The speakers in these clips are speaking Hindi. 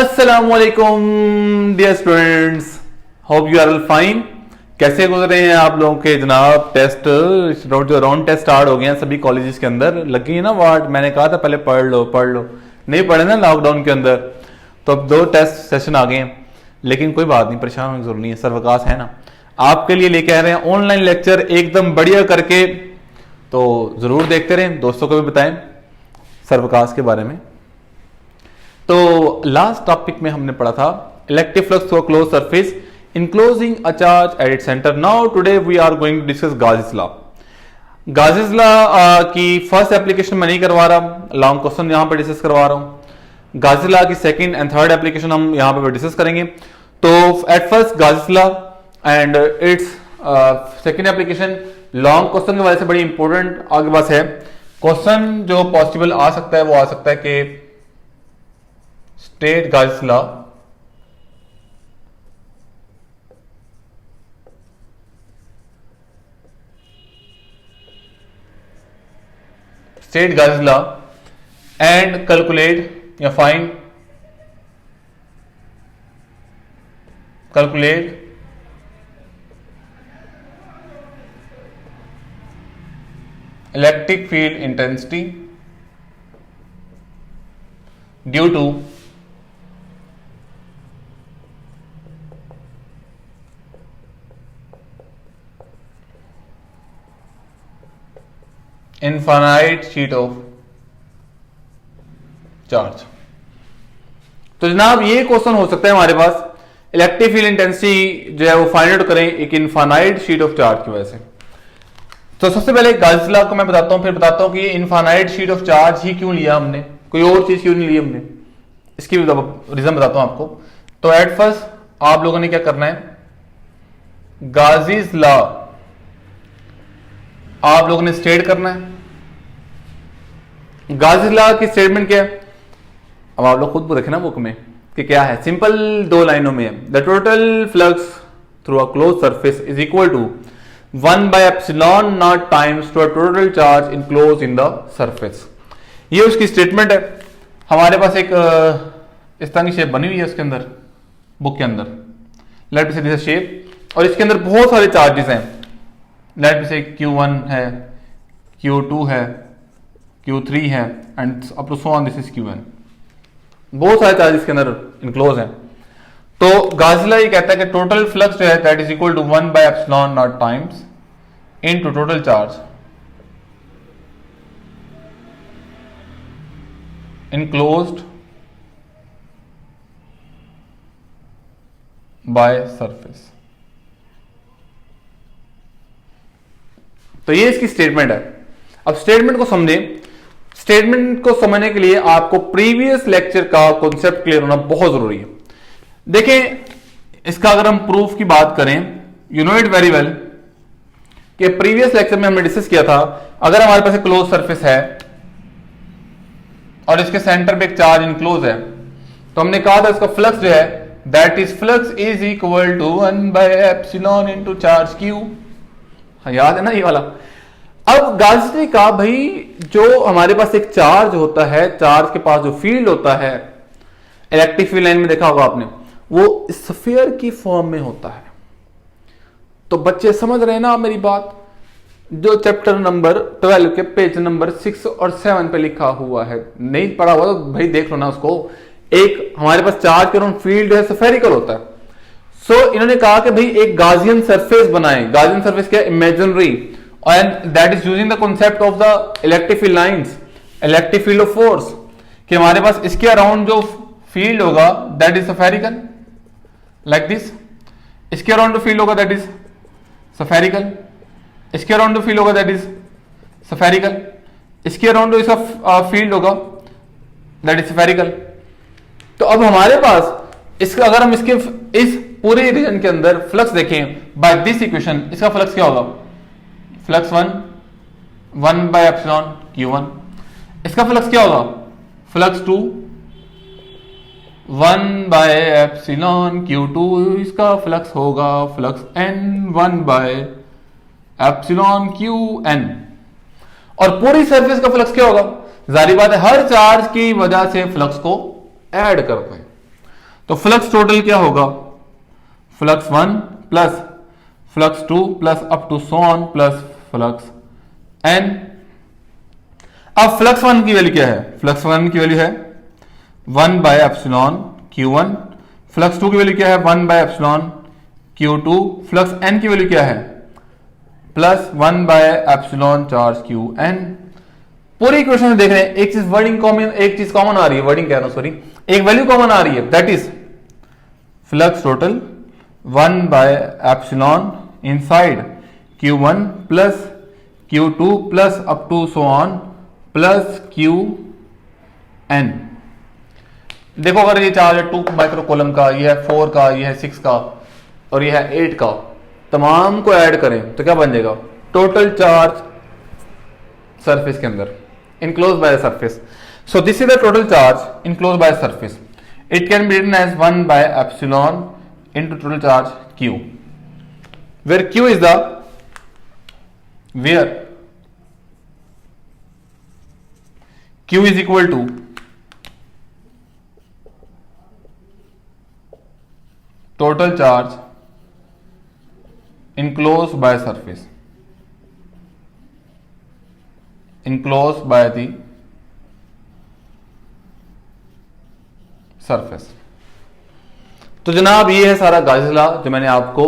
अस्सलामुअलैकुम dear students, hope you are all fine. कैसे गुजर रहे हैं आप लोगों के जनाब टेस्ट? जो राउंड टेस्ट स्टार्ट हो गए हैं सभी कॉलेजेस के अंदर, लगी है ना वार्ड। मैंने कहा था पहले पढ़ लो, नहीं पढ़े ना लॉकडाउन के अंदर, तो अब 2 टेस्ट सेशन आ गए हैं। लेकिन कोई बात नहीं, परेशान होने की जरूरत नहीं है, सर्वकाश है ना आपके लिए लेके आ रहे हैं ऑनलाइन लेक्चर एकदम बढ़िया करके। तो जरूर देखते रहें, दोस्तों को भी बताएं सर्वकाश के बारे में। तो लास्ट टॉपिक में हमने पढ़ा था electric flux through a closed surface enclosing a charge at its centre. Now today we are going to discuss Gauss law. Gauss law की फर्स्ट एप्लीकेशन मैं नहीं करवा रहा, लॉन्ग क्वेश्चन यहां पर डिस्कस करवा रहा हूं। गाउस लॉ की सेकंड एंड थर्ड एप्लीकेशन हम यहां पर डिस्कस करेंगे। तो at first Gauss law and it's second application long question की वजह से बड़ी इंपॉर्टेंट आगे पास है। क्वेश्चन जो पॉसिबल आ सकता है वो आ सकता है कि state Gauss law and calculate या calculate electric field intensity due to infinite sheet of charge. तो जनाब ये क्वेश्चन हो सकता है हमारे पास, इलेक्ट्रिक फील्ड इंटेंसिटी जो है वो फाइंड आउट करें एक इनफाइनाइट शीट ऑफ चार्ज की वजह से। तो सबसे पहले गाउस लॉ को मैं बताता हूं, फिर बताता हूं कि इनफाइनाइट शीट ऑफ चार्ज ही क्यों लिया हमने, कोई और चीज क्यों नहीं ली हमने, इसकी भी रीजन बताता हूं आपको। तो एट फर्स्ट आप लोगों ने क्या करना है, गाउस लॉ आप लोगों ने स्टेट करना है। गाउस लॉ की स्टेटमेंट क्या है, अब आप लोग खुद रखना बुक में कि क्या है। सिंपल 2 लाइनों में है, the total flux through a closed surface is equal to 1 by epsilon naught times to a total charge enclosed in the surface। ये उसकी स्टेटमेंट है। हमारे पास एक इस तरह की शेप बनी हुई है उसके अंदर, बुक के अंदर, लेट मी से दिस शेप, और इसके अंदर बहुत सारे चार्जेस हैं। लेट मी से Q1 है, Q2 है, Q3 है and up to so on this is Qn। बहुत सारे चार्जेस के अंदर इनक्लोज हैं। तो गाउस लॉ ये कहता है कि टोटल फ्लक्स जो है that is equal to 1 by epsilon naught times into total charge enclosed by surface. तो ये इसकी स्टेटमेंट है। अब स्टेटमेंट को समझें। स्टेटमेंट को समझने के लिए आपको प्रीवियस लेक्चर का कॉन्सेप्ट क्लियर होना बहुत जरूरी है। देखें, इसका अगर हम प्रूफ की बात करें, you know it very well कि प्रीवियस लेक्चर में हमने डिस्कस किया था, अगर हमारे पास एक क्लोज सरफेस है और इसके सेंटर पे एक चार्ज इनक्लोज है, तो हमने कहा था इसका फ्लक्स जो है that is flux is equal to 1 by epsilon into charge Q। याद है ना ये वाला। अब गाउस ने कहा भाई जो हमारे पास एक चार्ज होता है, चार्ज के पास जो फील्ड होता है, इलेक्ट्रिक फील्ड लाइन में देखा होगा आपने, वो स्फीयर की फॉर्म में होता है। तो बच्चे समझ रहे हैं ना मेरी बात? जो चैप्टर नंबर 12 के पेज नंबर 6 और 7 पे लिखा हुआ है, नहीं पढ़ा हुआ तो भाई देख लो ना उसको। एक हमारे पास चार्ज के अराउंड फील्ड जो है स्फेरिकल होता है। सो इन्होंने कहा कि भाई एक गाउसियन सरफेस बनाए। गाउसियन सरफेस क्या, imaginary, and that is using the concept of the electric field lines, electric field of force, कि हमारे पास इसके अराउंड जो फील्ड होगा that is spherical like this. इसके अराउंड जो फील्ड होगा दैट इज स्फेरिकल। इसके अराउंड जो फील्ड होगा दैट इज स्फेरिकल। इसके अराउंड जो इसका फील्ड होगा दैट इज स्फेरिकल। तो अब हमारे पास इसका अगर हम इसके इस पूरे रीजन के अंदर फ्लक्स देखें बाय दिस इक्वेशन, इसका फ्लक्स क्या होगा, फ्लक्स 1 by epsilon Q1। इसका फ्लक्स क्या होगा, फ्लक्स 2 1 by epsilon Q2। इसका फ्लक्स होगा flux N 1 by epsilon Qn। और पूरी सरफेस का फ्लक्स क्या होगा, जारी बात है हर चार्ज की वजह से फ्लक्स को ऐड करते हैं। तो फ्लक्स टोटल क्या होगा, flux 1 plus flux 2 plus up to so on plus flux n। अब फ्लक्स 1 की वैल्यू क्या है, फ्लक्स 1 की वैल्यू है 1 बाय एप्सिलॉन q1, फ्लक्स 2 की वैल्यू क्या है 1 by epsilon q2, flux n की वैल्यू क्या है plus 1 by epsilon charge qn। पूरी इक्वेशन में देख रहे हैं एक चीज वर्डिंग कॉमन, एक चीज कॉमन आ रही है, वर्डिंग कह रहा हूं सॉरी, एक वैल्यू कॉमन आ रही है, that is flux total 1 by epsilon inside q1 plus q2 plus up to so on plus qn। देखो अगर ये चार्ज है 2 माइक्रो कूलम का, ये है 4 का, ये है 6 का और ये है 8 का, तमाम को ऐड करें तो क्या बन जाएगा, टोटल चार्ज सरफेस के अंदर enclosed by the surface. So this is the total charge enclosed by the surface. It can be written as 1 by epsilon into total charge q, where q is the q is equal to total charge enclosed by surface, enclosed by the surface। तो जनाब ये है सारा गाउस लॉ जो मैंने आपको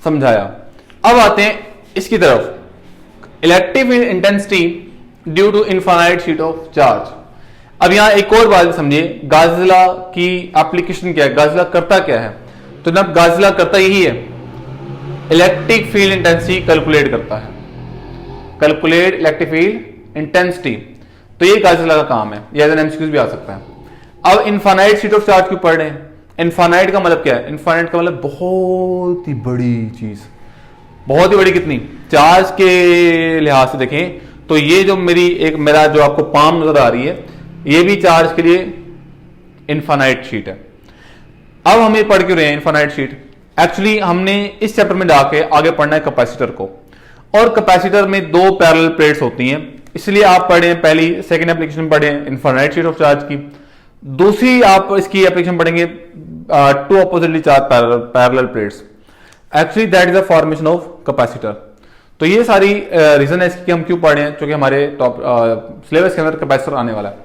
समझाया। अब आते हैं इसकी तरफ, electric field intensity due to infinite sheet of charge. अब यहां एक और बात समझिए, गाउस लॉ की एप्लीकेशन क्या है, गाउस लॉ करता क्या है, तो जनाब गाउस लॉ करता यही है, इलेक्ट्रिक फील्ड इंटेंसिटी कैलकुलेट करता है, कैलकुलेट इलेक्ट्रिक फील्ड इंटेंसिटी। तो ये गाउस लॉ का काम है, ये एज एन एमसीक्यू भी आ सकता है। अब इनफाइनाइट शीट ऑफ चार्ज क्यों पढ़ रहे हैं, इनफाइनाइट का मतलब क्या है, इनफाइनाइट का मतलब बहुत ही बड़ी चीज, बहुत ही बड़ी कितनी, चार्ज के लिहाज से देखें तो ये जो मेरा जो आपको पाम नजर आ रही है, ये भी चार्ज के लिए इनफाइनाइट शीट है। अब हम ये पढ़ क्यों रहे हैं इनफाइनाइट शीट, एक्चुअली हमने इस चैप्टर में जाके आगे पढ़ना है कैपेसिटर को, और कैपेसिटर में 2 पैरेलल प्लेट्स होती हैं, इसलिए आप पढ़े पहली सेकंड एप्लीकेशन पढ़े इनफाइनाइट शीट ऑफ चार्ज की, दूसरी आप इसकी एप्लीकेशन पढ़ेंगे 2 oppositely charge parallel plates, actually that is the formation of capacitor. तो ये सारी रीजन है इसकी हम क्यों पढ़ रहे हैं, क्योंकि हमारे टॉप सिलेबस के अंदर कैपेसिटर आने वाला है।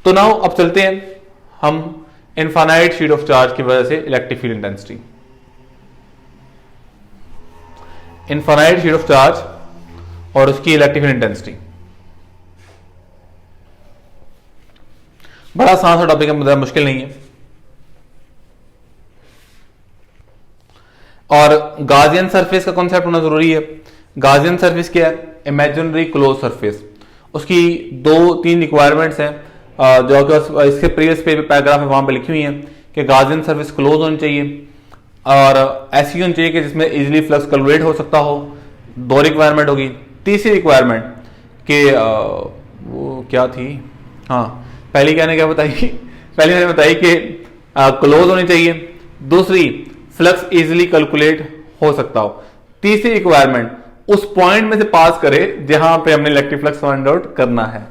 तो नाउ अब चलते हैं हम इनफाइनाइट शीट ऑफ चार्ज की वजह से electric field intensity, infinite sheet of charge और उसकी इलेक्ट्रिक फील्ड इंटेंसिटी। बड़ा आसान सा टॉपिक है, मुझे मुश्किल नहीं है। और गाउसियन सरफेस का कॉन्सेप्ट होना जरूरी है। गाउसियन सरफेस क्या है, इमेजिनरी क्लोज सरफेस, उसकी 2-3 रिक्वायरमेंट्स हैं जो कि इसके प्रीवियस पेज पे पैराग्राफ है वहां पे लिखी हुई है कि गाउसियन सरफेस क्लोज होनी चाहिए और ऐसी होनी चाहिए कि जिसमें इजीली फ्लक्स कैलकुलेट हो सकता हो, 2 रिक्वायरमेंट होगी। तीसरी रिक्वायरमेंट कि वो क्या थी, हाँ पहली क्या बताई, पहली मैंने बताई कि क्लोज होनी चाहिए, दूसरी फ्लक्स इजीली कैलकुलेट हो सकता हो, तीसरी रिक्वायरमेंट उस पॉइंट में से पास करे जहां पे हमने इलेक्ट्रिक फ्लक्स फाइंड आउट करना है।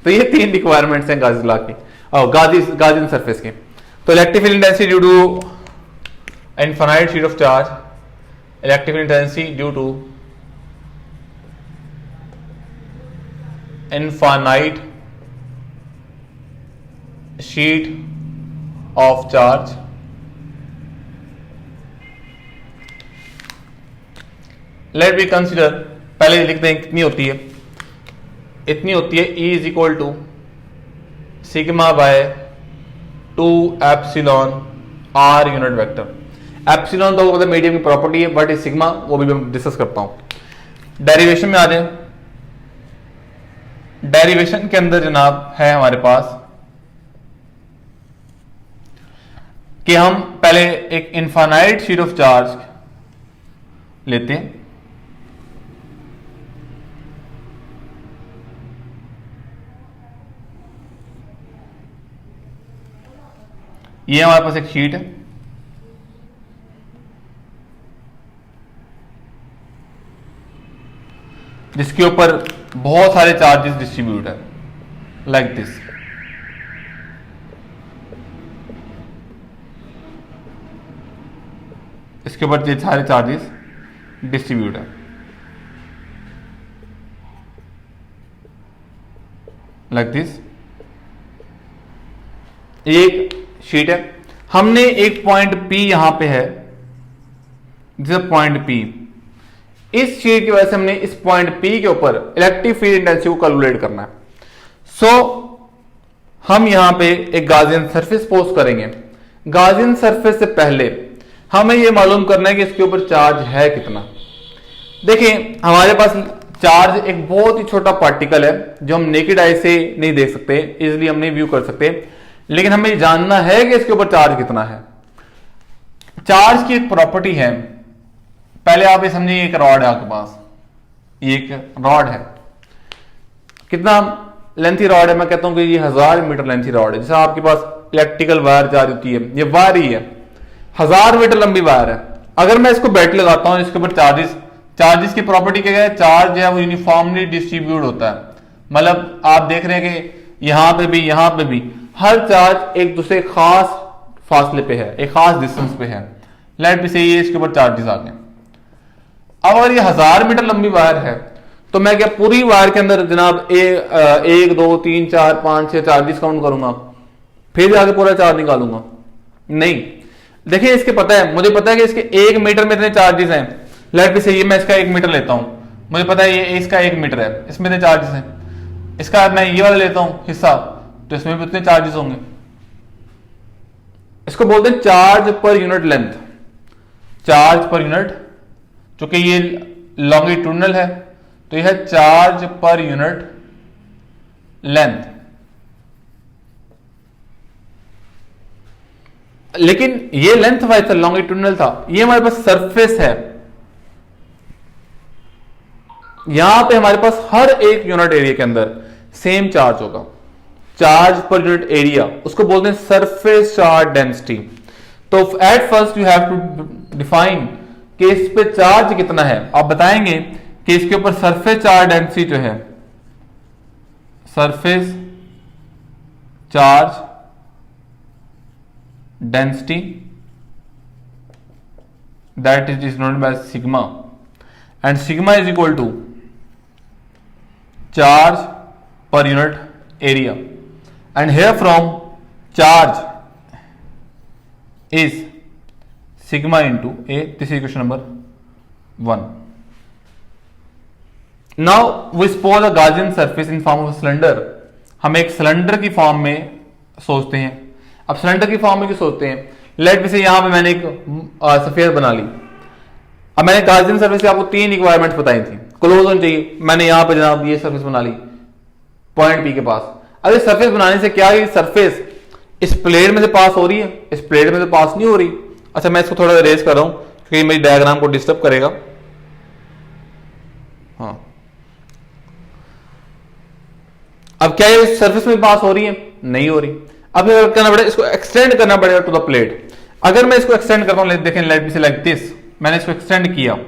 तो ये 3 रिक्वायरमेंट्स हैं गाउस लॉ की, गाउसियन सरफेस की। तो electric field intensity due to infinite sheet of charge, electric field intensity due to infinite sheet of charge, let be consider, पहले लिखते हैं कितनी होती है, इतनी होती है E is equal to sigma by 2 epsilon R unit vector. Epsilon तो मतलब मीडियम की प्रॉपर्टी है, बट इस सिग्मा वो भी मैं डिस्कस करता हूं। डेरिवेशन में आ जाए, डेरिवेशन के अंदर जनाब है हमारे पास कि हम पहले एक इनफाइनाइट शीट ऑफ चार्ज लेते हैं, ये हमारे पास एक शीट है, जिसके ऊपर बहुत सारे चार्जेस डिस्ट्रीब्यूट है लाइक दिस। इसके ऊपर ये सारे चार्जेस डिस्ट्रीब्यूट है, लाइक दिस। एक शीट है, हमने एक पॉइंट P यहां पे है, पॉइंट P, इस शीट की वजह से हमने इस पॉइंट P के ऊपर इलेक्ट्रिक फील्ड इंटेंसिटी को कैलकुलेट करना है। सो हम यहां पे एक गाउसियन सरफेस पोज करेंगे। गाउसियन सरफेस से पहले हमें यह मालूम करना है कि इसके ऊपर चार्ज है कितना। देखिए हमारे पास चार्ज एक बहुत ही छोटा पार्टिकल है जो हम नेकेड आई से नहीं देख सकते, इजिली हम नहीं व्यू कर सकते, लेकिन हमें जानना है कि इसके ऊपर चार्ज कितना है। चार्ज की एक प्रॉपर्टी है, पहले आप ये समझिए एक रॉड है आपके पास, ये एक रॉड है, कितना लेंथी रॉड है, मैं कहता हूं कि ये 1000 मीटर लेंथी रॉड है। जैसे आपके पास इलेक्ट्रिकल वायर जा रही होती है, ये वायर ही है, 1000 मीटर लंबी वायर है। अगर मैं इसको बैटरी लगाता हूं, इसके ऊपर चार्जेस की प्रॉपर्टी क्या है, चार्ज जो है वो यूनिफॉर्मली डिस्ट्रीब्यूट होता है। मतलब आप देख रहे हैं कि यहां पे भी हर चार्ज एक दूसरे खास फासले पे है, एक खास डिस्टेंस पे है। लेट भी से ये इसके ऊपर चार्जेस आ गए। अब अगर ये 1000 मीटर लंबी वायर है तो मैं क्या पूरी वायर के अंदर जनाब 1 2 3 4 5 6 चार्जेस काउंट करूंगा, फिर आगे पूरा चार्ज निकालूंगा? नहीं। देखिए इसके पता है, मुझे पता है कि इसके 1 मीटर में इतने चार्जेस हैं। लेट भी से ये मैं इसका 1 मीटर लेता हूं, मुझे पता है ये इसका 1 मीटर है, इसमें इतने चार्जेस हैं। इसका मैं ये वाला लेता हूं हिस्सा, तो इसमें भी उतने चार्जेस होंगे। इसको बोलते हैं charge per unit length, charge per unit, चूंकि ये लॉन्गिट्यूडनल है तो यह है चार्ज पर यूनिट लेंथ। लेकिन ये लेंथ वाइज था, लॉन्गिट्यूडनल था, ये हमारे पास सरफेस है। यहां पे हमारे पास हर एक यूनिट एरिया के अंदर सेम चार्ज होगा, चार्ज पर यूनिट एरिया, उसको बोलते हैं सरफेस चार्ज डेंसिटी। तो at first you have to define कि इस पे चार्ज कितना है। आप बताएंगे कि इसके ऊपर सरफेस चार्ज डेंसिटी जो है, surface charge density that is known by sigma, and sigma is equal to charge per unit area, and here from charge is sigma into A. This is equation number 1. Now we suppose a Gaussian surface in form of a cylinder. हम एक सिलेंडर की फॉर्म में सोचते हैं। अब सिलेंडर की फॉर्म में क्यों सोचते हैं? लेट से यहां पे मैंने एक सफेयर बना ली। अब मैंने Gaussian सर्फेस से आपको 3 रिक्वायरमेंट्स बताई थी। क्लोज होनी चाहिए, मैंने यहां पे जनाब ये सर्फेस बना ली पॉइंट P के पास। अब इस सर्फेस बनाने से क्या है, सर्फेस इस प्लेट में से पास हो रही है, इस प्लेट में से पास नहीं हो रही। अच्छा मैं इसको थोड़ा रेज कर रहा हूं क्योंकि मेरी डायग्राम को डिस्टर्ब करेगा। हाँ, अब क्या ये सरफेस में पास हो रही है? नहीं हो रही। अब करना पड़ेगा, इसको एक्सटेंड करना पड़ेगा टू द प्लेट। अगर मैं इसको एक्सटेंड करता हूं, देखें लेट मी से लाइक दिस, मैंने इसको एक्सटेंड किया,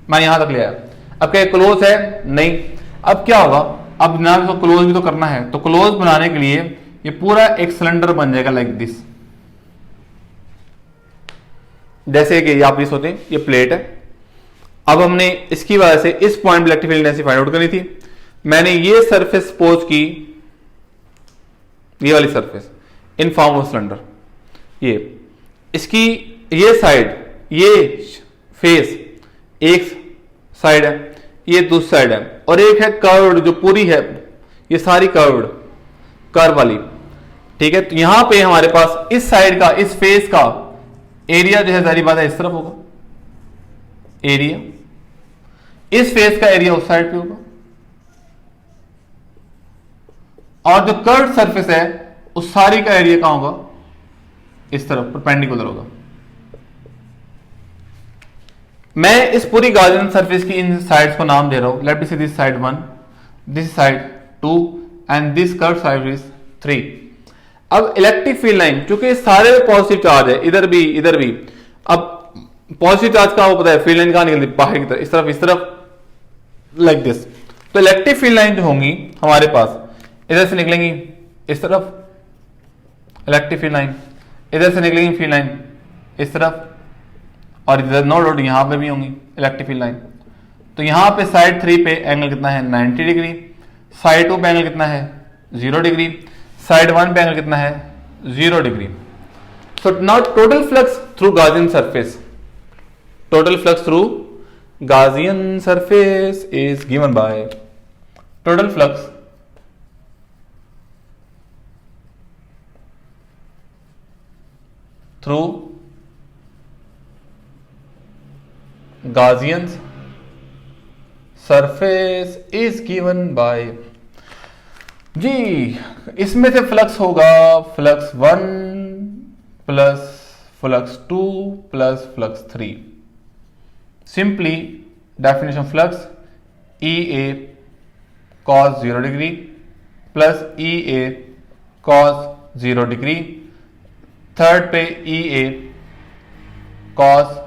मैं यहां तक ले आया। अब क्या क्लोज है? नहीं। अब क्या होगा, अब ना इसको क्लोज भी तो करना है, तो क्लोज बनाने के लिए ये पूरा एक सिलेंडर बन जाएगा लाइक दिस। जैसे कि आप ये सोचें ये प्लेट है, अब हमने इसकी वजह से इस point electric field density find out करनी थी। मैंने ये सरफेस सपोज की, ये वाली surface in form of cylinder, ये इसकी ये साइड, ये फेस एक साइड है, ये दूसरी साइड है, और एक है कर्व्ड जो पूरी है, ये सारी कर्व वाली, ठीक है। तो यहां पे हमारे पास इस साइड का, इस फेस का एरिया जो है जारी बात है इस तरफ होगा, एरिया इस फेस का एरिया उस साइड पे होगा, और जो कर्व सरफेस है उस सारी का एरिया कहां होगा? इस तरफ परपेंडिकुलर होगा। मैं इस पूरी गॉसियन सरफेस की इन साइड्स को नाम दे रहा हूं। लेट मी से this side 1, this side 2 and this curve side is 3। अब इलेक्ट्रिक फील्ड लाइन, क्योंकि सारे पॉजिटिव चार्ज है, इधर भी इधर भी, अब पॉजिटिव चार्ज का वो पता है, फील्ड लाइन कहां निकलती है? बाहर की तरफ, इस तरफ लाइक दिस। तो इलेक्ट्रिक फील्ड लाइन जो होंगी हमारे पास इधर से निकलेंगी इस तरफ इलेक्ट्रिक फील्ड लाइन, इधर से निकलेंगी फील्ड लाइन इस तरफ, और इधर नो डाउट यहाँ पे भी होंगी इलेक्ट्रिक फील्ड लाइन। तो यहाँ पे साइड 3 पे एंगल कितना है 90 डिग्री, साइड 2 पे एंगल कितना है 0 डिग्री, साइड 1 पे एंगल कितना है 0 degree. So now total flux through Gaussian surface, total flux through Gaussian surface is given by total flux through Gaussian surface is given by जी, इसमें से फ्लक्स होगा flux 1 plus flux 2 plus flux 3। Simply definition flux EA cos 0 degree plus EA cos 0 degree, third पे EA cos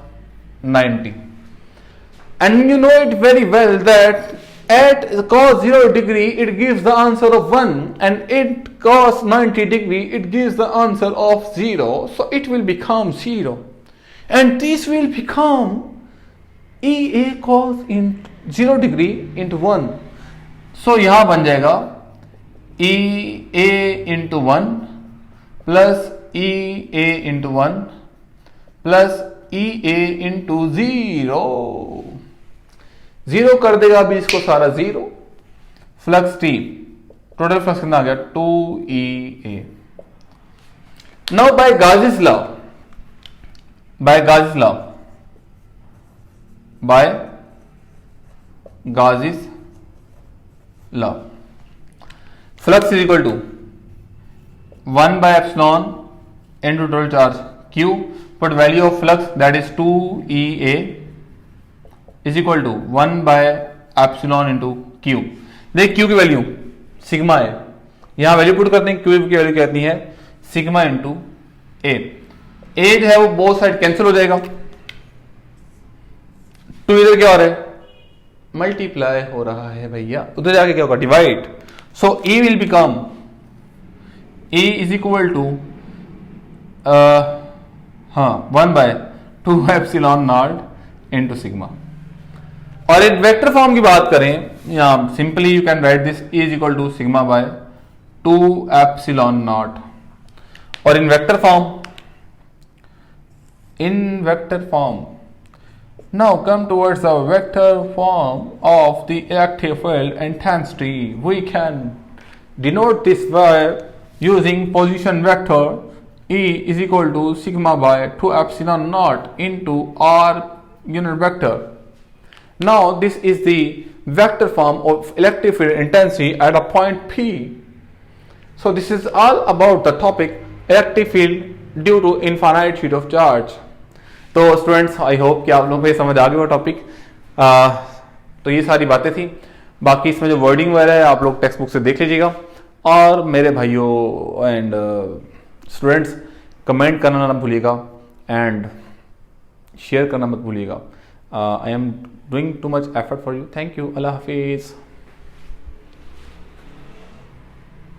90, and you know it very well that at cos 0 degree it gives the answer of 1 and at cos 90 degree it gives the answer of 0, so it will become 0 and this will become EA cos in 0 degree into 1, so यहाँ बन जाएगा EA into 1 plus EA into 1 plus EA into 0, 0 कर देगा अभी इसको सारा 0, फ्लक्स T टोटल फ्लक्स कितना आ गया 2EA। Now by Gauss's law, by Gauss's law, by Gauss's law, flux is equal to 1 by epsilon into total charge Q, put value of flux that is 2EA is equal to 1 by epsilon into Q। देख Q की वैल्यू सिग्मा है, यहां वैल्यू पुट करते हैं, Q की वैल्यू कहती है सिग्मा इंटू ए। ए जो है वो बोथ साइड कैंसिल हो जाएगा, 2 इधर क्या हो रहा है मल्टीप्लाई हो रहा है भैया, उधर जाके क्या होगा divide, so E will become E is equal to 1 by 2 epsilon naught into sigma. और एक वेक्टर फॉर्म की बात करें, यहां simply you can write this E is equal to sigma by 2 epsilon naught. और in vector form now come towards the vector form of the electric field intensity, we can denote this by using position vector E is equal to sigma by 2 epsilon naught into R unit vector. Now this is the vector form of electric field intensity at a point P. So this is all about the topic electric field due to infinite sheet of charge. तो स्टूडेंट्स आई होप कि आप लोगों को ये समझ आ गया वो टॉपिक। तो ये सारी बातें थी, बाकी इसमें जो वर्डिंग वगैरह है आप लोग टेक्स्ट बुक से देख लीजिएगा। और मेरे भाइयों एंड स्टूडेंट्स कमेंट करना ना भूलिएगा एंड शेयर करना मत भूलिएगा। I am doing too much effort for you. Thank you, अल्लाह हाफिज़।